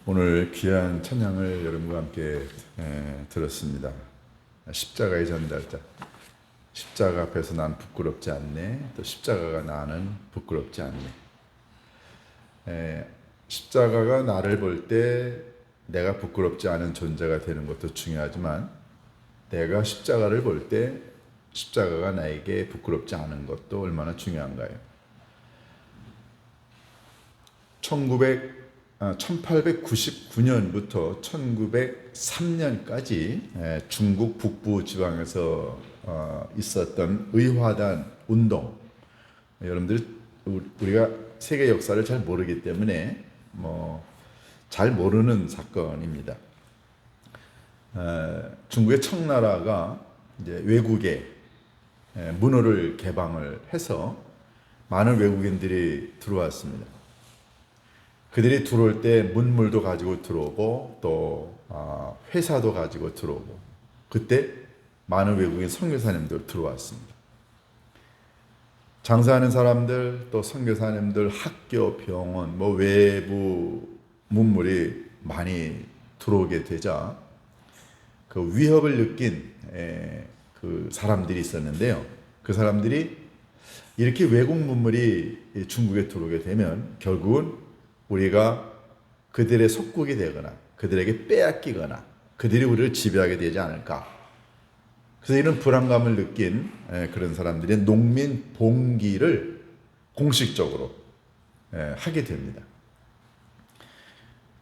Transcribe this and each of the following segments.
오늘 귀한 찬양을 여러분과 함께 들었습니다. 십자가의 전달자. 십자가 앞에서 난 부끄럽지 않네. 또 십자가가 나는 부끄럽지 않네. 십자가가 나를 볼 때 내가 부끄럽지 않은 존재가 되는 것도 중요하지만 내가 십자가를 볼 때 십자가가 나에게 부끄럽지 않은 것도 얼마나 중요한가요? 1899년부터 1903년까지 중국 북부 지방에서 있었던 의화단 운동. 여러분들 우리가 세계 역사를 잘 모르기 때문에 잘 모르는 사건입니다. 중국의 청나라가 이제 외국에 문호를 개방을 해서 많은 외국인들이 들어왔습니다. 그들이 들어올 때 문물도 가지고 들어오고 또 회사도 가지고 들어오고 그때 많은 외국인 선교사님들 들어왔습니다. 장사하는 사람들 또 선교사님들 학교 병원 외부 문물이 많이 들어오게 되자 그 위협을 느낀 그 사람들이 있었는데요. 그 사람들이 이렇게 외국 문물이 중국에 들어오게 되면 결국은 우리가 그들의 속국이 되거나 그들에게 빼앗기거나 그들이 우리를 지배하게 되지 않을까. 그래서 이런 불안감을 느낀 그런 사람들이 농민 봉기를 공식적으로 하게 됩니다.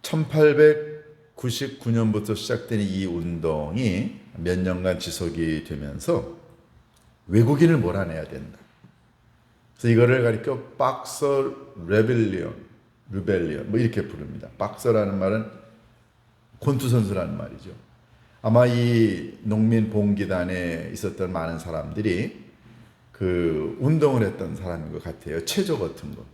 1899년부터 시작된 이 운동이 몇 년간 지속이 되면서 외국인을 몰아내야 된다. 그래서 이거를 가리켜 박서 레벨리온 이렇게 부릅니다. 박서라는 말은 권투선수라는 말이죠. 아마 이 농민 봉기단에 있었던 많은 사람들이 그 운동을 했던 사람인 것 같아요. 체조 같은 거.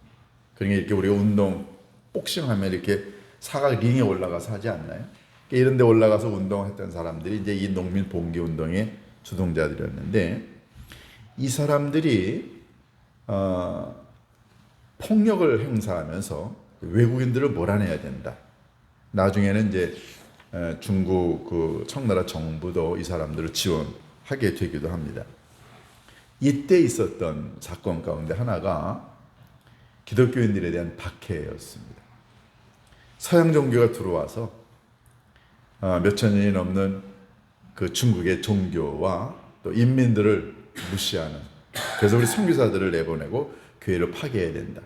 그러니까 이렇게 우리가 운동, 복싱하면 이렇게 사각 링에 올라가서 하지 않나요? 이런 데 올라가서 운동했던 사람들이 이제 이 농민 봉기 운동의 주동자들이었는데 이 사람들이 폭력을 행사하면서 외국인들을 몰아내야 된다. 나중에는 이제 중국 그 청나라 정부도 이 사람들을 지원하게 되기도 합니다. 이때 있었던 사건 가운데 하나가 기독교인들에 대한 박해였습니다. 서양 종교가 들어와서 몇천 년이 넘는 그 중국의 종교와 또 인민들을 무시하는, 그래서 우리 선교사들을 내보내고 교회를 파괴해야 된다.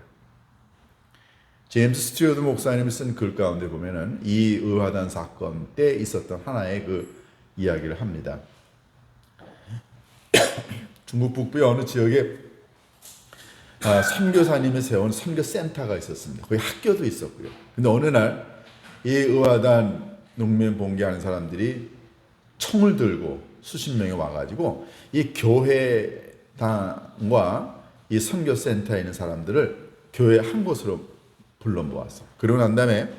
제임스 스튜어트 목사님이 쓴 글 가운데 보면은 이 의화단 사건 때 있었던 하나의 그 이야기를 합니다. 중국 북부의 어느 지역에 선교사님이 세운 선교센터가 있었습니다. 거기 학교도 있었고요. 근데 어느 날 이 의화단 농민 봉기하는 사람들이 총을 들고 수십 명이 와가지고 이 교회당과 이 선교센터에 있는 사람들을 교회 한 곳으로 불러 모았어. 그러고 난 다음에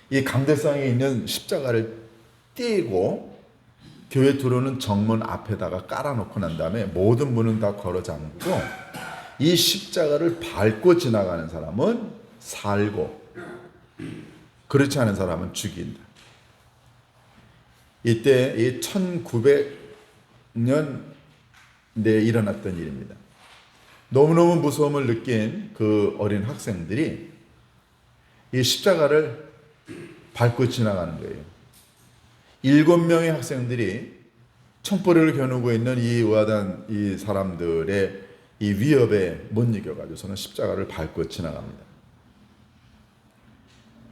이 강대상에 있는 십자가를 띄고 교회 들어오는 정문 앞에다가 깔아놓고 난 다음에 모든 문은 다 걸어 잠그고 이 십자가를 밟고 지나가는 사람은 살고 그렇지 않은 사람은 죽인다. 이때 이 1900년대에 일어났던 일입니다. 너무너무 무서움을 느낀 그 어린 학생들이 이 십자가를 밟고 지나가는 거예요. 7명의 학생들이 총포리를 겨누고 있는 이 의화단 이 사람들의 이 위협에 못 이겨가지고서는 십자가를 밟고 지나갑니다.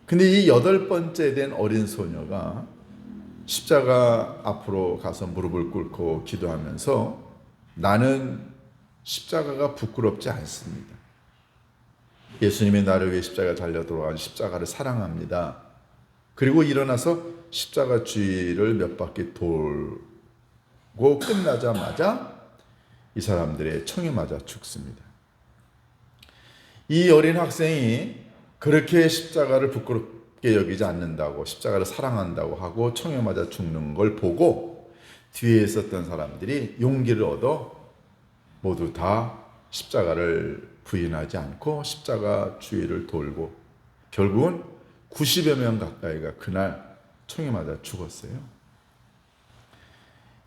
근데 이 8번째 된 어린 소녀가 십자가 앞으로 가서 무릎을 꿇고 기도하면서 나는 십자가가 부끄럽지 않습니다. 예수님이 나를 위해 십자가 달려 돌아간 십자가를 사랑합니다. 그리고 일어나서 십자가 주위를 몇 바퀴 돌고 끝나자마자 이 사람들의 총에 맞아 죽습니다. 이 어린 학생이 그렇게 십자가를 부끄럽게 여기지 않는다고, 십자가를 사랑한다고 하고 총에 맞아 죽는 걸 보고 뒤에 있었던 사람들이 용기를 얻어 모두 다 십자가를 부인하지 않고 십자가 주위를 돌고 결국은 90여 명 가까이가 그날 총에 맞아 죽었어요.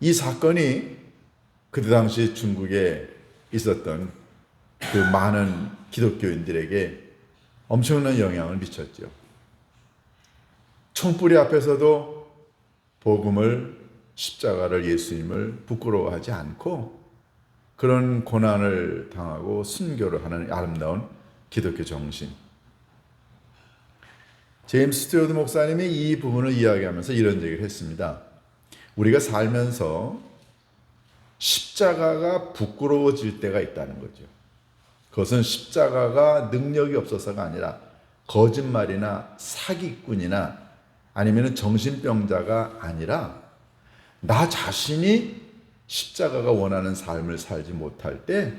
이 사건이 그때 당시 중국에 있었던 그 많은 기독교인들에게 엄청난 영향을 미쳤죠. 총뿌리 앞에서도 복음을, 십자가를, 예수님을 부끄러워하지 않고 그런 고난을 당하고 순교를 하는 아름다운 기독교 정신. 제임스 스튜어트 목사님이 이 부분을 이야기하면서 이런 얘기를 했습니다. 우리가 살면서 십자가가 부끄러워질 때가 있다는 거죠. 그것은 십자가가 능력이 없어서가 아니라 거짓말이나 사기꾼이나 아니면 정신병자가 아니라 나 자신이 십자가가 원하는 삶을 살지 못할 때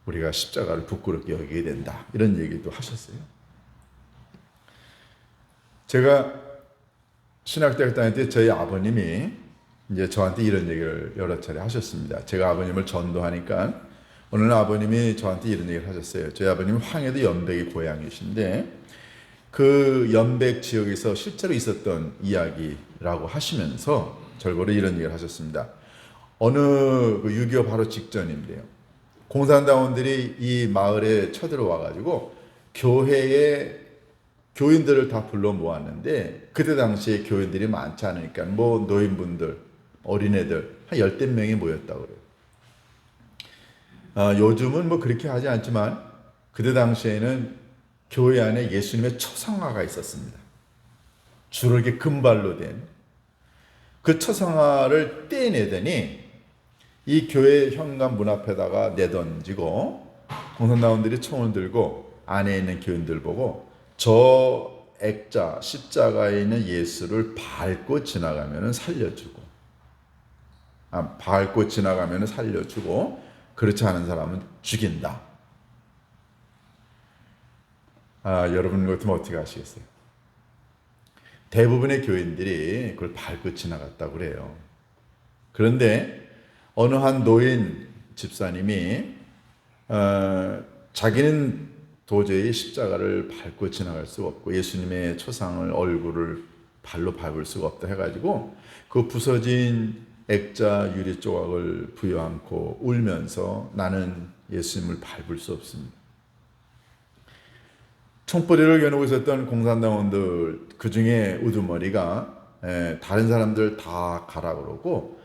우리가 십자가를 부끄럽게 여기게 된다. 이런 얘기도 하셨어요. 제가 신학대학 다닐 때 저희 아버님이 이제 저한테 이런 얘기를 여러 차례 하셨습니다. 제가 아버님을 전도하니까 어느 날 아버님이 저한테 이런 얘기를 하셨어요. 저희 아버님은 황해도 연백이 고향이신데 그 연백 지역에서 실제로 있었던 이야기라고 하시면서 절거로 이런 얘기를 하셨습니다. 어느 그 6.25 바로 직전인데요. 공산당원들이 이 마을에 쳐들어와가지고 교회에 교인들을 다 불러 모았는데 그때 당시에 교인들이 많지 않으니까 뭐 노인분들, 어린애들 한 10대 명이 모였다고 그래요. 요즘은 뭐 그렇게 하지 않지만 그때 당시에는 교회 안에 예수님의 초상화가 있었습니다. 주로 이렇게 금발로 된 그 초상화를 떼내더니 이 교회 현관 문 앞에다가 내던지고 공산당원들이 총을 들고 안에 있는 교인들 보고 저 액자 십자가에 있는 예수를 밟고 지나가면 살려주고 밟고 지나가면 살려주고 그렇지 않은 사람은 죽인다. 여러분 같으면 어떻게 하시겠어요? 대부분의 교인들이 그걸 밟고 지나갔다고 그래요. 그런데 어느 한 노인 집사님이 자기는 도저히 십자가를 밟고 지나갈 수가 없고 예수님의 초상을 얼굴을 발로 밟을 수가 없다 해가지고 그 부서진 액자 유리 조각을 부여안고 울면서 나는 예수님을 밟을 수 없습니다. 총뿌리를 겨누고 있었던 공산당원들 그 중에 우두머리가 다른 사람들 다 가라 그러고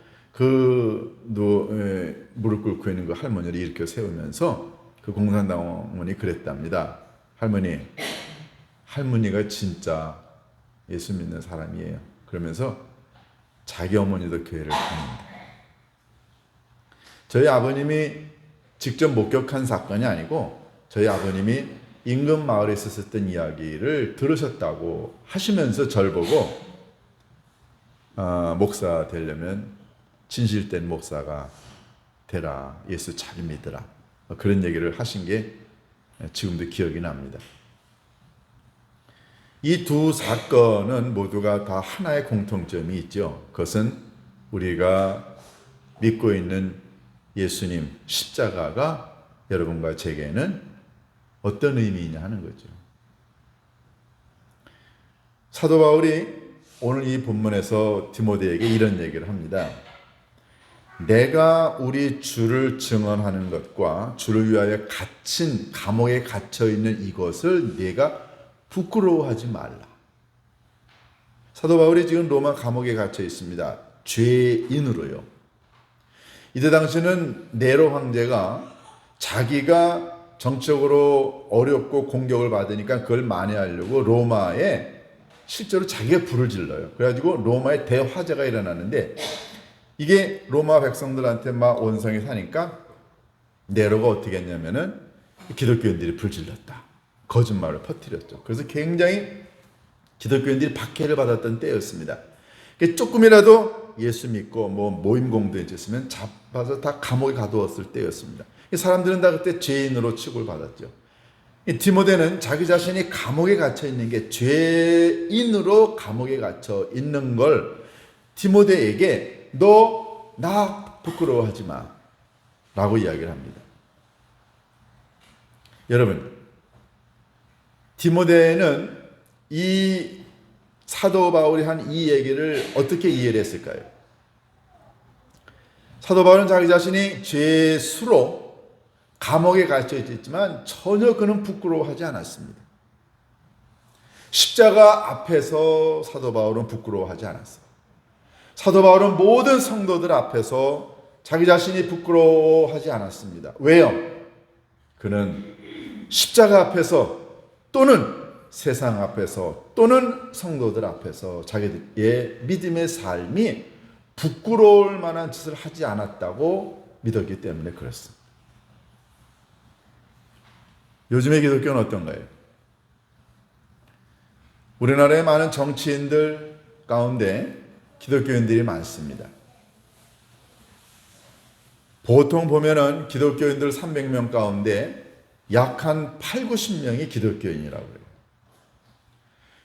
무릎 꿇고 있는 그 할머니를 일으켜 세우면서 그 공산당원이 그랬답니다. 할머니가 진짜 예수 믿는 사람이에요. 그러면서 자기 어머니도 교회를 다닌다. 저희 아버님이 직접 목격한 사건이 아니고 저희 아버님이 인근 마을에 있었던 이야기를 들으셨다고 하시면서 절 보고 목사 되려면 진실된 목사가 되라. 예수 잘 믿으라. 그런 얘기를 하신 게 지금도 기억이 납니다. 이 두 사건은 모두가 다 하나의 공통점이 있죠. 그것은 우리가 믿고 있는 예수님 십자가가 여러분과 제게는 어떤 의미이냐 하는 거죠. 사도 바울이 오늘 이 본문에서 디모데에게 이런 얘기를 합니다. 내가 우리 주를 증언하는 것과 주를 위하여 갇힌 감옥에 갇혀 있는 이것을 네가 부끄러워하지 말라. 사도 바울이 지금 로마 감옥에 갇혀 있습니다. 죄인으로요. 이때 당시는 네로 황제가 자기가 정치적으로 어렵고 공격을 받으니까 그걸 만회하려고 로마에 실제로 자기가 불을 질러요. 그래가지고 로마에 대화재가 일어나는데 이게 로마 백성들한테 막 원성이 사니까 네로가 어떻게 했냐면은 기독교인들이 불 질렀다. 거짓말을 퍼뜨렸죠. 그래서 굉장히 기독교인들이 박해를 받았던 때였습니다. 조금이라도 예수 믿고 뭐 모임 공동에 있으면 잡아서 다 감옥에 가두었을 때였습니다. 사람들은 다 그때 죄인으로 취급을 받았죠. 디모데는 자기 자신이 감옥에 갇혀 있는 게 죄인으로 감옥에 갇혀 있는 걸 디모데에게 너 나 부끄러워하지 마 라고 이야기를 합니다. 여러분, 디모데는 이 사도 바울이 한 이 얘기를 어떻게 이해를 했을까요? 사도 바울은 자기 자신이 죄수로 감옥에 갇혀 있지만 전혀 그는 부끄러워하지 않았습니다. 십자가 앞에서 사도 바울은 부끄러워하지 않았어요. 사도 바울은 모든 성도들 앞에서 자기 자신이 부끄러워하지 않았습니다. 왜요? 그는 십자가 앞에서 또는 세상 앞에서 또는 성도들 앞에서 자기의 믿음의 삶이 부끄러울 만한 짓을 하지 않았다고 믿었기 때문에 그렇습니다. 요즘의 기독교는 어떤가요? 우리나라의 많은 정치인들 가운데 기독교인들이 많습니다. 보통 보면은 기독교인들 300명 가운데 약 한 8, 90명이 기독교인이라고 해요.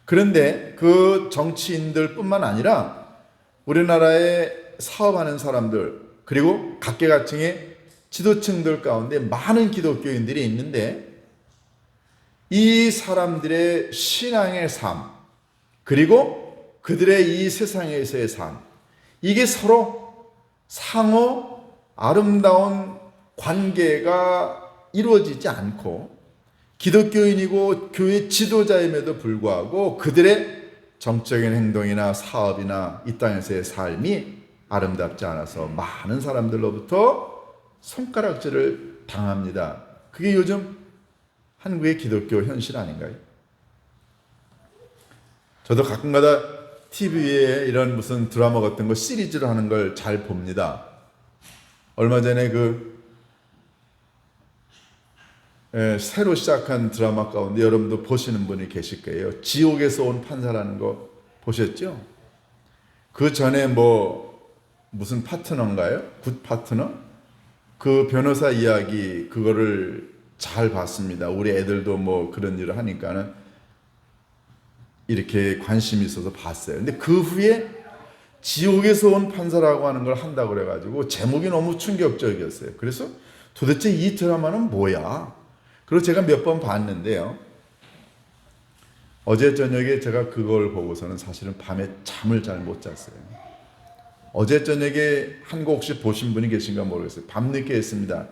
그런데 그 정치인들 뿐만 아니라 우리나라에 사업하는 사람들 그리고 각계각층의 지도층들 가운데 많은 기독교인들이 있는데 이 사람들의 신앙의 삶 그리고 그들의 이 세상에서의 삶 이게 서로 상호 아름다운 관계가 이루어지지 않고 기독교인이고 교회 지도자임에도 불구하고 그들의 정적인 행동이나 사업이나 이 땅에서의 삶이 아름답지 않아서 많은 사람들로부터 손가락질을 당합니다. 그게 요즘 한국의 기독교 현실 아닌가요? 저도 가끔가다 TV에 이런 무슨 드라마 같은 거 시리즈로 하는 걸 잘 봅니다. 얼마 전에 새로 시작한 드라마 가운데 여러분도 보시는 분이 계실 거예요. 지옥에서 온 판사라는 거 보셨죠? 그 전에 무슨 파트너인가요? 굿 파트너? 그 변호사 이야기 그거를 잘 봤습니다. 우리 애들도 그런 일을 하니까는 이렇게 관심이 있어서 봤어요. 근데 그 후에 지옥에서 온 판사라고 하는 걸 한다고 그래가지고 제목이 너무 충격적이었어요. 그래서 도대체 이 드라마는 뭐야? 그리고 제가 몇 번 봤는데요. 어제 저녁에 제가 그걸 보고서는 사실은 밤에 잠을 잘 못 잤어요. 어제 저녁에 한 곡 혹시 보신 분이 계신가 모르겠어요. 밤늦게 했습니다.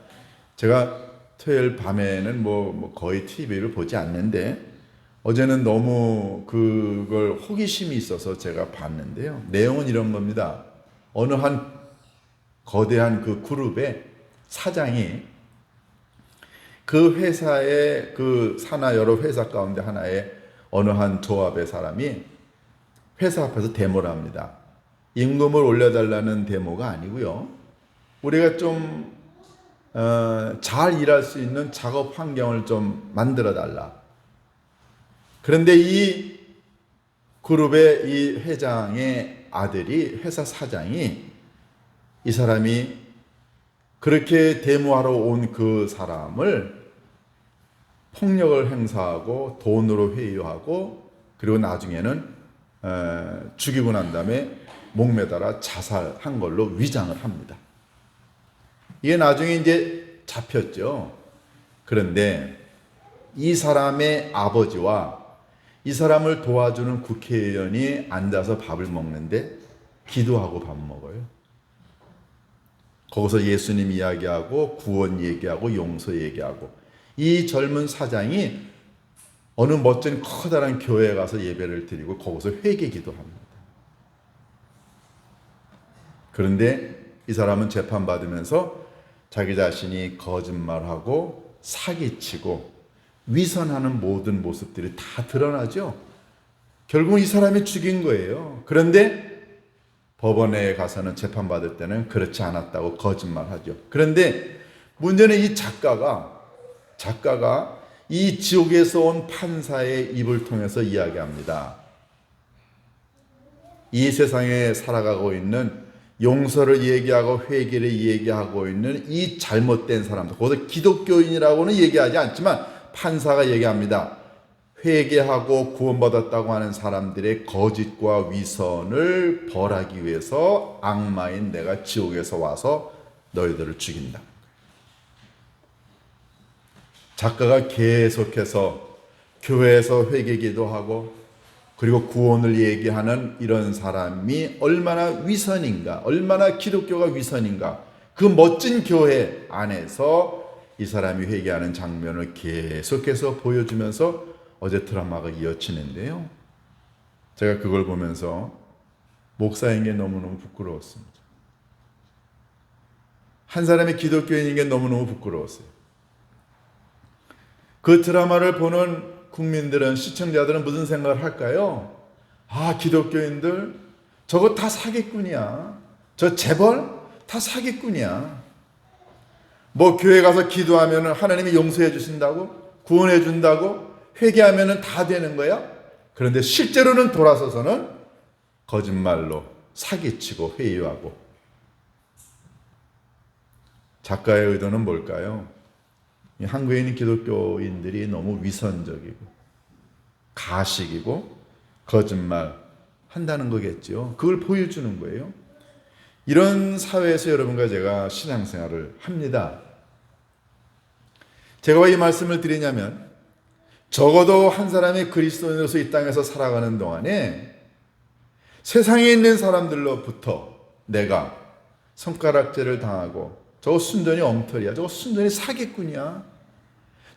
제가 토요일 밤에는 거의 TV를 보지 않는데 어제는 너무 그걸 호기심이 있어서 제가 봤는데요. 내용은 이런 겁니다. 어느 한 거대한 그 그룹의 사장이 그 회사의 그 산하 여러 회사 가운데 하나의 어느 한 조합의 사람이 회사 앞에서 데모를 합니다. 임금을 올려달라는 데모가 아니고요. 우리가 좀 잘 일할 수 있는 작업 환경을 좀 만들어 달라. 그런데 이 그룹의 이 회장의 아들이 회사 사장이 이 사람이 그렇게 데모하러 온 그 사람을 폭력을 행사하고 돈으로 회유하고 그리고 나중에는 죽이고 난 다음에 목매달아 자살한 걸로 위장을 합니다. 이게 나중에 이제 잡혔죠. 그런데 이 사람의 아버지와 이 사람을 도와주는 국회의원이 앉아서 밥을 먹는데 기도하고 밥 먹어요. 거기서 예수님 이야기하고 구원 얘기하고 용서 얘기하고 이 젊은 사장이 어느 멋진 커다란 교회에 가서 예배를 드리고 거기서 회개 기도합니다. 그런데 이 사람은 재판받으면서 자기 자신이 거짓말하고 사기치고 위선하는 모든 모습들이 다 드러나죠. 결국은 이 사람이 죽인 거예요. 그런데 법원에 가서는 재판받을 때는 그렇지 않았다고 거짓말하죠. 그런데 문제는 이 작가가 이 지옥에서 온 판사의 입을 통해서 이야기합니다. 이 세상에 살아가고 있는 용서를 얘기하고 회개를 얘기하고 있는 이 잘못된 사람들, 거기서 기독교인이라고는 얘기하지 않지만 판사가 얘기합니다. 회개하고 구원받았다고 하는 사람들의 거짓과 위선을 벌하기 위해서 악마인 내가 지옥에서 와서 너희들을 죽인다. 작가가 계속해서 교회에서 회개 기도하고 그리고 구원을 얘기하는 이런 사람이 얼마나 위선인가, 얼마나 기독교가 위선인가, 그 멋진 교회 안에서 이 사람이 회개하는 장면을 계속해서 보여주면서 어제 드라마가 이어지는데요. 제가 그걸 보면서 목사인 게 너무너무 부끄러웠습니다. 한 사람이 기독교인인 게 너무너무 부끄러웠어요. 그 드라마를 보는 국민들은, 시청자들은 무슨 생각을 할까요? 아, 기독교인들 저거 다 사기꾼이야. 저 재벌 다 사기꾼이야. 뭐 교회 가서 기도하면 하나님이 용서해 주신다고, 구원해 준다고, 회개하면 다 되는 거야? 그런데 실제로는 돌아서서는 거짓말로 사기치고 회유하고. 작가의 의도는 뭘까요? 한국에 있는 기독교인들이 너무 위선적이고 가식이고 거짓말 한다는 거겠죠. 그걸 보여주는 거예요. 이런 사회에서 여러분과 제가 신앙생활을 합니다. 제가 왜 이 말씀을 드리냐면, 적어도 한 사람이 그리스도인으로서 이 땅에서 살아가는 동안에 세상에 있는 사람들로부터 내가 손가락질을 당하고, 저거 순전히 엉터리야, 저거 순전히 사기꾼이야,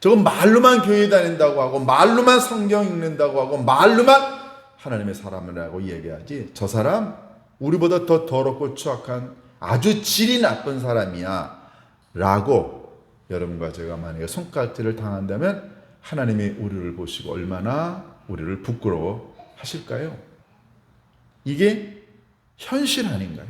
저거 말로만 교회 다닌다고 하고, 말로만 성경 읽는다고 하고, 말로만 하나님의 사람이라고 얘기하지, 저 사람 우리보다 더 더럽고 추악한 아주 질이 나쁜 사람이야 라고 여러분과 제가 만약에 손가락질을 당한다면 하나님이 우리를 보시고 얼마나 우리를 부끄러워 하실까요? 이게 현실 아닌가요?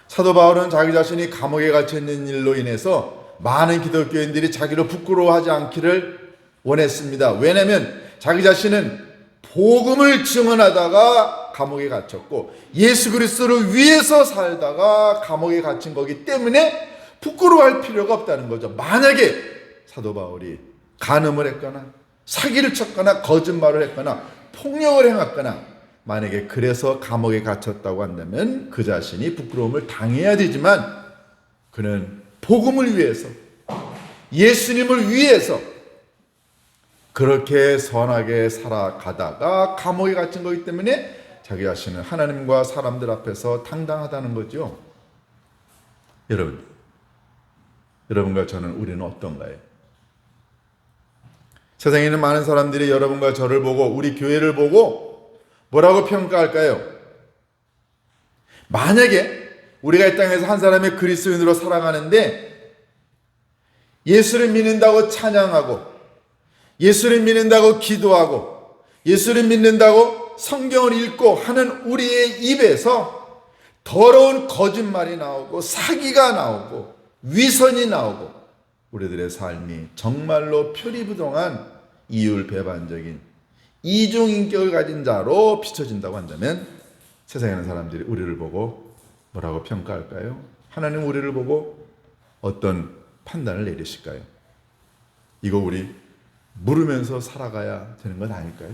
사도 바울은 자기 자신이 감옥에 갇혀있는 일로 인해서 많은 기독교인들이 자기를 부끄러워하지 않기를 원했습니다. 왜냐하면 자기 자신은 복음을 증언하다가 감옥에 갇혔고 예수 그리스도를 위해서 살다가 감옥에 갇힌 거기 때문에 부끄러워할 필요가 없다는 거죠. 만약에 사도 바울이 간음을 했거나 사기를 쳤거나 거짓말을 했거나 폭력을 행했거나 만약에 그래서 감옥에 갇혔다고 한다면 그 자신이 부끄러움을 당해야 되지만, 그는 복음을 위해서, 예수님을 위해서 그렇게 선하게 살아가다가 감옥에 갇힌 거기 때문에 자기 자신은 하나님과 사람들 앞에서 당당하다는 거죠. 여러분과 저는, 우리는 어떤가요? 세상에 있는 많은 사람들이 여러분과 저를 보고, 우리 교회를 보고 뭐라고 평가할까요? 만약에 우리가 이 땅에서 한 사람의 그리스도인으로 살아가는데 예수를 믿는다고 찬양하고, 예수를 믿는다고 기도하고, 예수를 믿는다고 성경을 읽고 하는 우리의 입에서 더러운 거짓말이 나오고 사기가 나오고 위선이 나오고 우리들의 삶이 정말로 표리부동한 이율배반적인 이중인격을 가진 자로 비춰진다고 한다면 세상에 있는 사람들이 우리를 보고 뭐라고 평가할까요? 하나님 우리를 보고 어떤 판단을 내리실까요? 이거 우리 물으면서 살아가야 되는 건 아닐까요?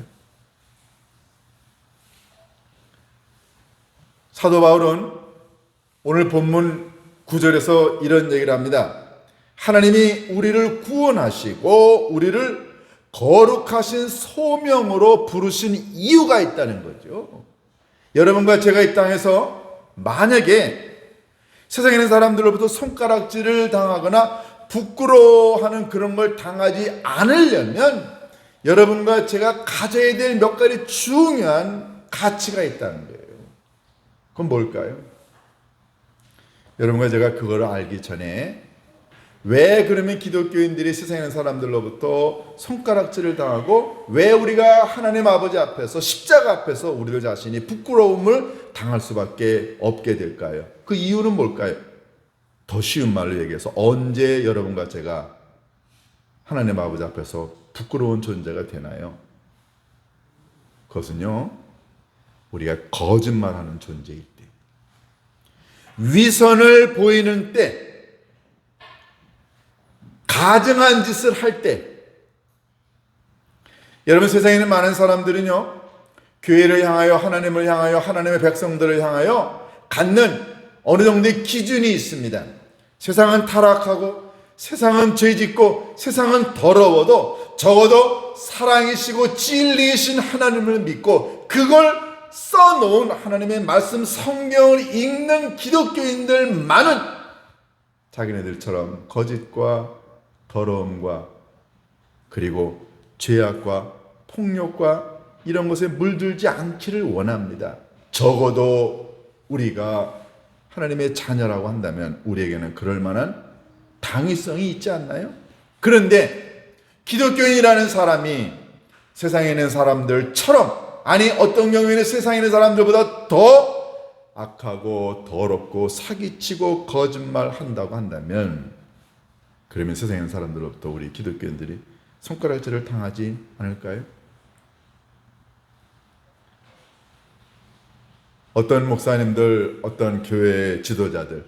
사도 바울은 오늘 본문 9절에서 이런 얘기를 합니다. 하나님이 우리를 구원하시고 우리를 거룩하신 소명으로 부르신 이유가 있다는 거죠. 여러분과 제가 이 땅에서 만약에 세상에 있는 사람들로부터 손가락질을 당하거나 부끄러워하는 그런 걸 당하지 않으려면 여러분과 제가 가져야 될 몇 가지 중요한 가치가 있다는 거예요. 그건 뭘까요? 여러분과 제가 그걸 알기 전에 왜 그러면 기독교인들이 세상에 있는 사람들로부터 손가락질을 당하고 왜 우리가 하나님 아버지 앞에서 십자가 앞에서 우리들 자신이 부끄러움을 당할 수밖에 없게 될까요? 그 이유는 뭘까요? 더 쉬운 말로 얘기해서 언제 여러분과 제가 하나님 아버지 앞에서 부끄러운 존재가 되나요? 그것은요, 우리가 거짓말하는 존재일 때, 위선을 보이는 때, 가증한 짓을 할 때. 여러분, 세상에 있는 많은 사람들은요, 교회를 향하여, 하나님을 향하여, 하나님의 백성들을 향하여 갖는 어느 정도의 기준이 있습니다. 세상은 타락하고 세상은 죄짓고 세상은 더러워도 적어도 사랑이시고 진리이신 하나님을 믿고 그걸 써놓은 하나님의 말씀 성경을 읽는 기독교인들 많은 자기네들처럼 거짓과 더러움과 그리고 죄악과 폭력과 이런 것에 물들지 않기를 원합니다. 적어도 우리가 하나님의 자녀라고 한다면 우리에게는 그럴 만한 당위성이 있지 않나요? 그런데 기독교인이라는 사람이 세상에 있는 사람들처럼, 아니 어떤 경우에는 세상에 있는 사람들보다 더 악하고 더럽고 사기치고 거짓말한다고 한다면, 그러면 세상에 있는 사람들로부터 우리 기독교인들이 손가락질을 당하지 않을까요? 어떤 목사님들, 어떤 교회 지도자들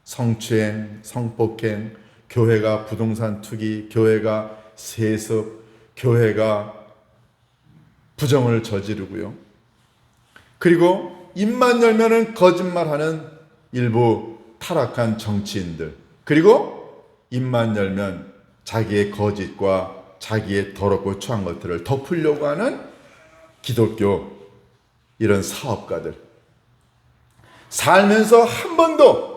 성추행, 성폭행, 교회가 부동산 투기, 교회가 세습, 교회가 부정을 저지르고요. 그리고 입만 열면은 거짓말하는 일부 타락한 정치인들, 그리고 입만 열면 자기의 거짓과 자기의 더럽고 추한 것들을 덮으려고 하는 기독교 이런 사업가들, 살면서 한 번도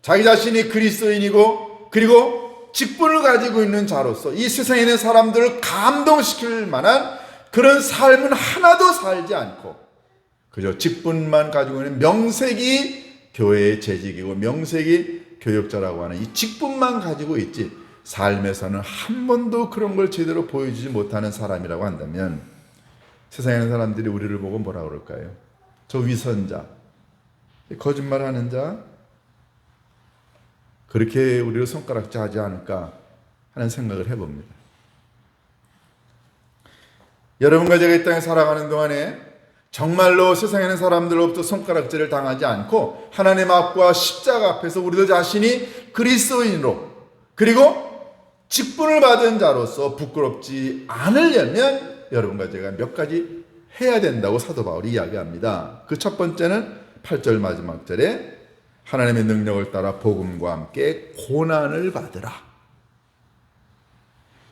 자기 자신이 그리스도인이고 그리고 직분을 가지고 있는 자로서 이 세상에 있는 사람들을 감동시킬 만한 그런 삶은 하나도 살지 않고 그저 직분만 가지고 있는 명색이 교회의 재직이고 명색이 교역자라고 하는 이 직분만 가지고 있지 삶에서는 한 번도 그런 걸 제대로 보여주지 못하는 사람이라고 한다면 세상에 있는 사람들이 우리를 보고 뭐라 그럴까요? 저 위선자, 거짓말하는 자, 그렇게 우리를 손가락질하지 않을까 하는 생각을 해봅니다. 여러분과 제가 이 땅에 살아가는 동안에 정말로 세상에 있는 사람들로부터 손가락질을 당하지 않고 하나님 앞과 십자가 앞에서 우리들 자신이 그리스도인으로 그리고 직분을 받은 자로서 부끄럽지 않으려면 여러분과 제가 몇 가지 해야 된다고 사도 바울이 이야기합니다. 그 첫 번째는 8절 마지막 절에 하나님의 능력을 따라 복음과 함께 고난을 받으라.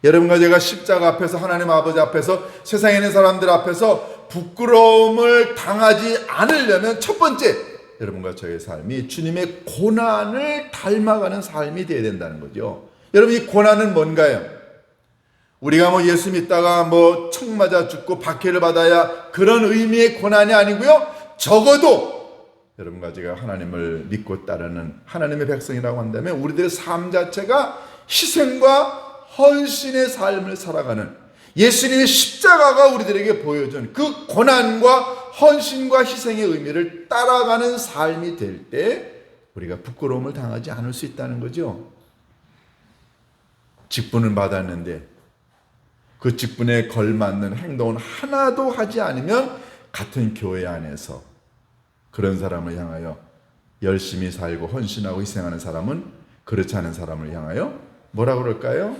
여러분과 제가 십자가 앞에서 하나님 아버지 앞에서 세상에 있는 사람들 앞에서 부끄러움을 당하지 않으려면 첫 번째, 여러분과 저의 삶이 주님의 고난을 닮아가는 삶이 되어야 된다는 거죠. 여러분, 이 고난은 뭔가요? 우리가 뭐 예수 믿다가 뭐 총 맞아 죽고 박해를 받아야 그런 의미의 고난이 아니고요. 적어도 여러분과 제가 하나님을 믿고 따르는 하나님의 백성이라고 한다면 우리들의 삶 자체가 희생과 헌신의 삶을 살아가는 예수님의 십자가가 우리들에게 보여준 그 고난과 헌신과 희생의 의미를 따라가는 삶이 될 때 우리가 부끄러움을 당하지 않을 수 있다는 거죠. 직분을 받았는데 그 직분에 걸맞는 행동은 하나도 하지 않으면 같은 교회 안에서 그런 사람을 향하여 열심히 살고 헌신하고 희생하는 사람은 그렇지 않은 사람을 향하여 뭐라 그럴까요?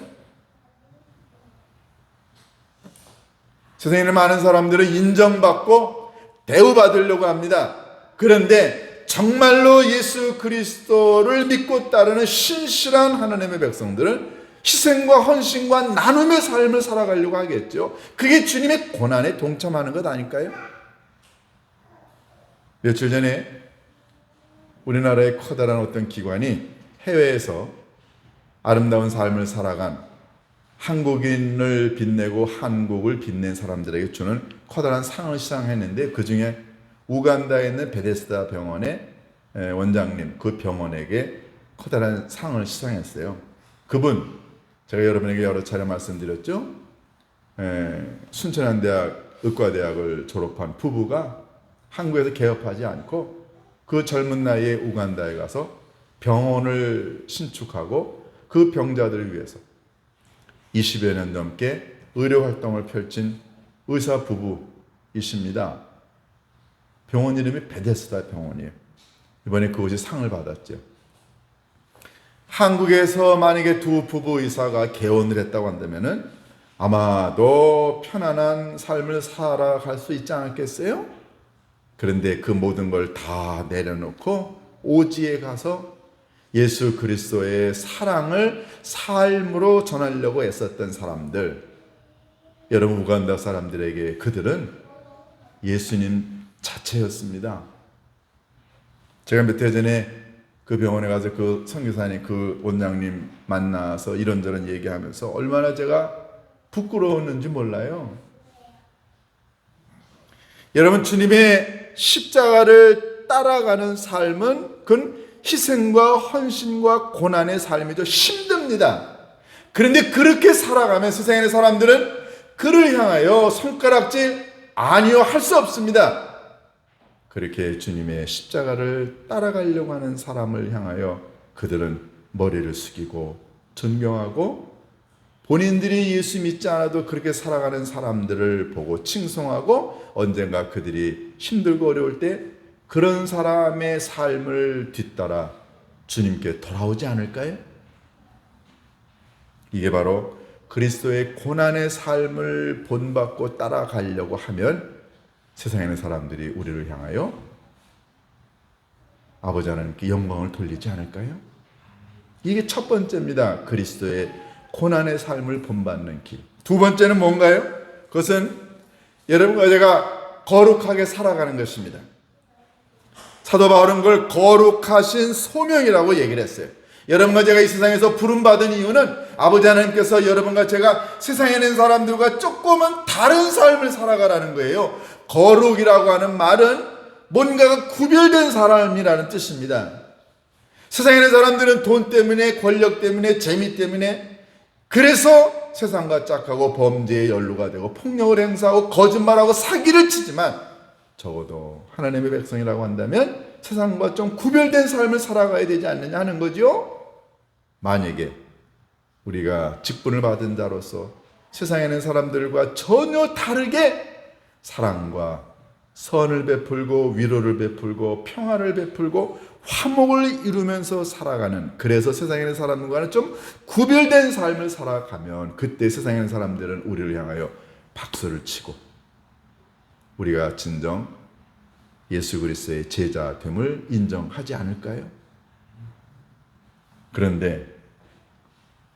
세상에 있는 많은 사람들은 인정받고 대우받으려고 합니다. 그런데 정말로 예수 그리스도를 믿고 따르는 신실한 하나님의 백성들은 희생과 헌신과 나눔의 삶을 살아가려고 하겠죠. 그게 주님의 고난에 동참하는 것 아닐까요? 며칠 전에 우리나라의 커다란 어떤 기관이 해외에서 아름다운 삶을 살아간 한국인을 빛내고 한국을 빛낸 사람들에게 주는 커다란 상을 시상했는데 그 중에 우간다에 있는 베데스다 병원의 원장님, 그 병원에게 커다란 상을 시상했어요. 그분, 제가 여러분에게 여러 차례 말씀드렸죠. 순천한대학 의과대학을 졸업한 부부가 한국에서 개업하지 않고 그 젊은 나이에 우간다에 가서 병원을 신축하고 그 병자들을 위해서 20여 년 넘게 의료활동을 펼친 의사 부부이십니다. 병원 이름이 베데스다 병원이에요. 이번에 그곳이 상을 받았죠. 한국에서 만약에 두 부부 의사가 개원을 했다고 한다면 아마도 편안한 삶을 살아갈 수 있지 않겠어요? 그런데 그 모든 걸 다 내려놓고 오지에 가서 예수 그리스도의 사랑을 삶으로 전하려고 애썼던 사람들, 여러분, 우간다 사람들에게 그들은 예수님 자체였습니다. 제가 몇 해 전에 그 병원에 가서 그 선교사님, 그 원장님 만나서 이런저런 얘기하면서 얼마나 제가 부끄러웠는지 몰라요. 여러분, 주님의 십자가를 따라가는 삶은 그건 희생과 헌신과 고난의 삶이죠. 힘듭니다. 그런데 그렇게 살아가면 세상에 있는 사람들은 그를 향하여 손가락질 아니요 할 수 없습니다. 그렇게 주님의 십자가를 따라가려고 하는 사람을 향하여 그들은 머리를 숙이고 존경하고, 본인들이 예수 믿지 않아도 그렇게 살아가는 사람들을 보고 칭송하고, 언젠가 그들이 힘들고 어려울 때 그런 사람의 삶을 뒤따라 주님께 돌아오지 않을까요? 이게 바로 그리스도의 고난의 삶을 본받고 따라가려고 하면 세상에 있는 사람들이 우리를 향하여 아버지 하나님께 영광을 돌리지 않을까요? 이게 첫 번째입니다. 그리스도의 고난의 삶을 본받는 길. 두 번째는 뭔가요? 그것은 여러분과 제가 거룩하게 살아가는 것입니다. 사도 바울은 그걸 거룩하신 소명이라고 얘기를 했어요. 여러분과 제가 이 세상에서 부름받은 이유는 아버지 하나님께서 여러분과 제가 세상에 있는 사람들과 조금은 다른 삶을 살아가라는 거예요. 거룩이라고 하는 말은 뭔가가 구별된 사람이라는 뜻입니다. 세상에 있는 사람들은 돈 때문에, 권력 때문에, 재미 때문에, 그래서 세상과 짝하고 범죄에 연루가 되고 폭력을 행사하고 거짓말하고 사기를 치지만, 적어도 하나님의 백성이라고 한다면 세상과 좀 구별된 삶을 살아가야 되지 않느냐 하는 거죠. 만약에 우리가 직분을 받은 자로서 세상에 있는 사람들과 전혀 다르게 사랑과 선을 베풀고 위로를 베풀고 평화를 베풀고 화목을 이루면서 살아가는, 그래서 세상에 있는 사람들과는 좀 구별된 삶을 살아가면, 그때 세상에 있는 사람들은 우리를 향하여 박수를 치고 우리가 진정 예수 그리스도의 제자됨을 인정하지 않을까요? 그런데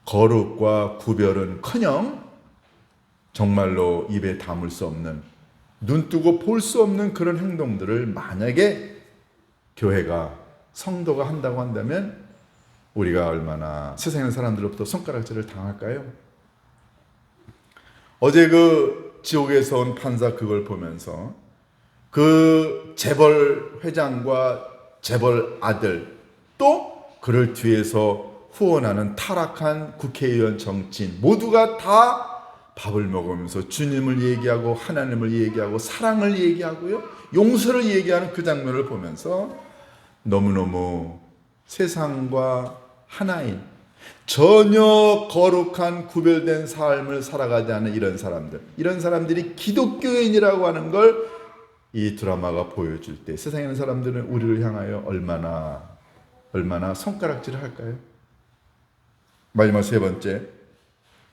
거룩과 구별은커녕 정말로 입에 담을 수 없는, 눈 뜨고 볼 수 없는 그런 행동들을 만약에 교회가, 성도가 한다고 한다면 우리가 얼마나 세상에 있는 사람들로부터 손가락질을 당할까요? 어제 그 지옥에서 온 판사 그걸 보면서 그 재벌 회장과 재벌 아들, 또 그를 뒤에서 후원하는 타락한 국회의원, 정치인 모두가 다 밥을 먹으면서 주님을 얘기하고 하나님을 얘기하고 사랑을 얘기하고요, 용서를 얘기하는 그 장면을 보면서 너무너무 세상과 하나인, 전혀 거룩한 구별된 삶을 살아가지 않는 이런 사람들, 이런 사람들이 기독교인이라고 하는 걸 이 드라마가 보여줄 때 세상에 있는 사람들은 우리를 향하여 얼마나 손가락질을 할까요? 마지막 세 번째,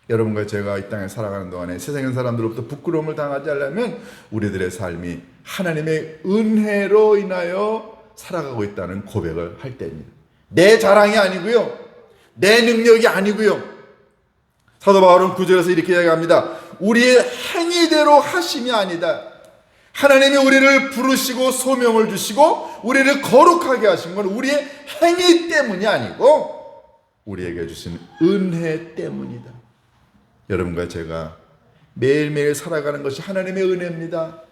여러분과 제가 이 땅에 살아가는 동안에 세상에 있는 사람들로부터 부끄러움을 당하지 않으려면 우리들의 삶이 하나님의 은혜로 인하여 살아가고 있다는 고백을 할 때입니다. 내 자랑이 아니고요, 내 능력이 아니고요. 사도 바울은 9절에서 이렇게 얘기합니다. 우리의 행위대로 하심이 아니다. 하나님이 우리를 부르시고 소명을 주시고 우리를 거룩하게 하신 건 우리의 행위 때문이 아니고 우리에게 주신 은혜 때문이다. 여러분과 제가 매일매일 살아가는 것이 하나님의 은혜입니다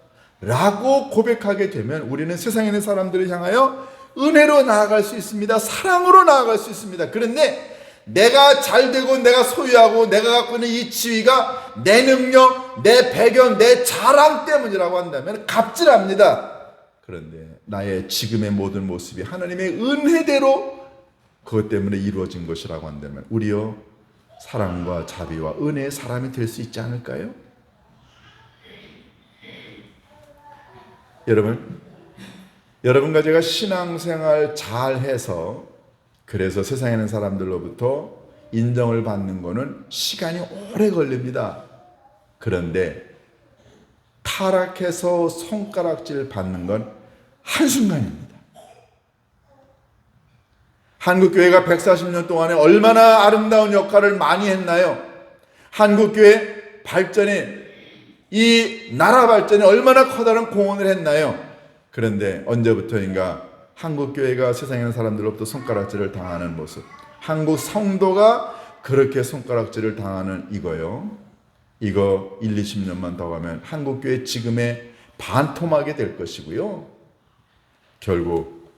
라고 고백하게 되면 우리는 세상에 있는 사람들을 향하여 은혜로 나아갈 수 있습니다. 사랑으로 나아갈 수 있습니다. 그런데 내가 잘되고 내가 소유하고 내가 갖고 있는 이 지위가 내 능력, 내 배경, 내 자랑 때문이라고 한다면 갑질합니다. 그런데 나의 지금의 모든 모습이 하나님의 은혜대로 그것 때문에 이루어진 것이라고 한다면 우리요 사랑과 자비와 은혜의 사람이 될 수 있지 않을까요? 여러분과 제가 신앙생활 잘해서 그래서 세상에 있는 사람들로부터 인정을 받는 것은 시간이 오래 걸립니다. 그런데 타락해서 손가락질 받는 건 한순간입니다. 한국교회가 140년 동안에 얼마나 아름다운 역할을 많이 했나요? 한국교회 발전에 이 나라 발전에 얼마나 커다란 공헌을 했나요? 그런데 언제부터인가 한국 교회가 세상에 있는 사람들로부터 손가락질을 당하는 모습, 한국 성도가 그렇게 손가락질을 당하는 이거요. 이거 1, 20년만 더 가면 한국 교회 지금의 반토막이 될 것이고요. 결국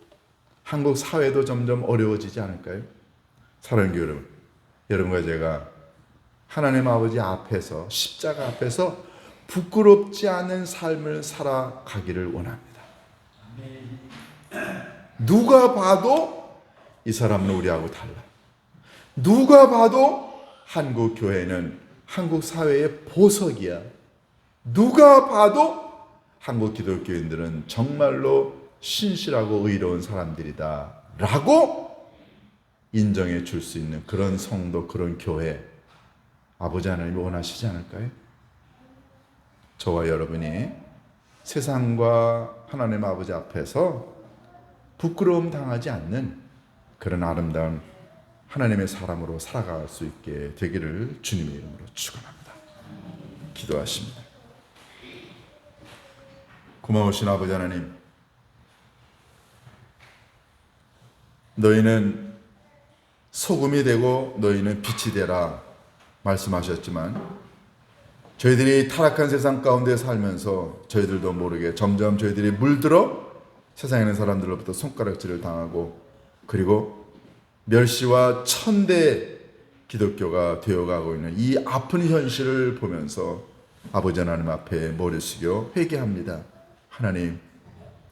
한국 사회도 점점 어려워지지 않을까요? 사랑하는 여러분, 여러분과 제가 하나님 아버지 앞에서, 십자가 앞에서 부끄럽지 않은 삶을 살아가기를 원합니다. 누가 봐도 이 사람은 우리하고 달라. 누가 봐도 한국 교회는 한국 사회의 보석이야. 누가 봐도 한국 기독교인들은 정말로 신실하고 의로운 사람들이다 라고 인정해 줄 수 있는 그런 성도, 그런 교회, 아버지 하나님이 원하시지 않을까요? 저와 여러분이 세상과 하나님 아버지 앞에서 부끄러움 당하지 않는 그런 아름다운 하나님의 사람으로 살아갈 수 있게 되기를 주님의 이름으로 축원합니다. 기도하십니다. 고마우신 아버지 하나님, 너희는 소금이 되고 너희는 빛이 되라 말씀하셨지만 저희들이 타락한 세상 가운데 살면서 저희들도 모르게 점점 저희들이 물들어 세상에 있는 사람들로부터 손가락질을 당하고 그리고 멸시와 천대 기독교가 되어가고 있는 이 아픈 현실을 보면서 아버지 하나님 앞에 머리 숙여 회개합니다. 하나님,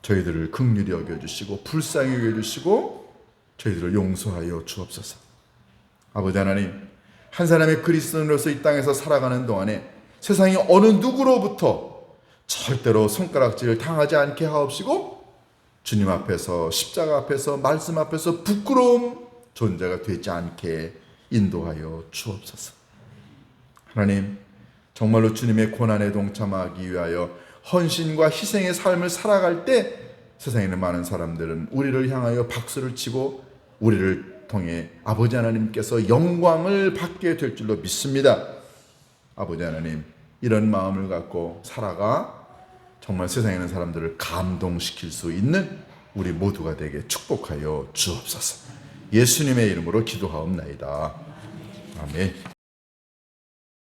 저희들을 긍휼히 여겨주시고 불쌍히 여겨주시고 저희들을 용서하여 주옵소서. 아버지 하나님, 한 사람의 그리스도인으로서 이 땅에서 살아가는 동안에 세상이 어느 누구로부터 절대로 손가락질을 당하지 않게 하옵시고 주님 앞에서, 십자가 앞에서, 말씀 앞에서 부끄러움 존재가 되지 않게 인도하여 주옵소서. 하나님, 정말로 주님의 고난에 동참하기 위하여 헌신과 희생의 삶을 살아갈 때 세상에 있는 많은 사람들은 우리를 향하여 박수를 치고 우리를 통해 아버지 하나님께서 영광을 받게 될 줄로 믿습니다. 아버지 하나님, 이런 마음을 갖고 살아가 정말 세상에 있는 사람들을 감동시킬 수 있는 우리 모두가 되게 축복하여 주옵소서. 예수님의 이름으로 기도하옵나이다. 아멘.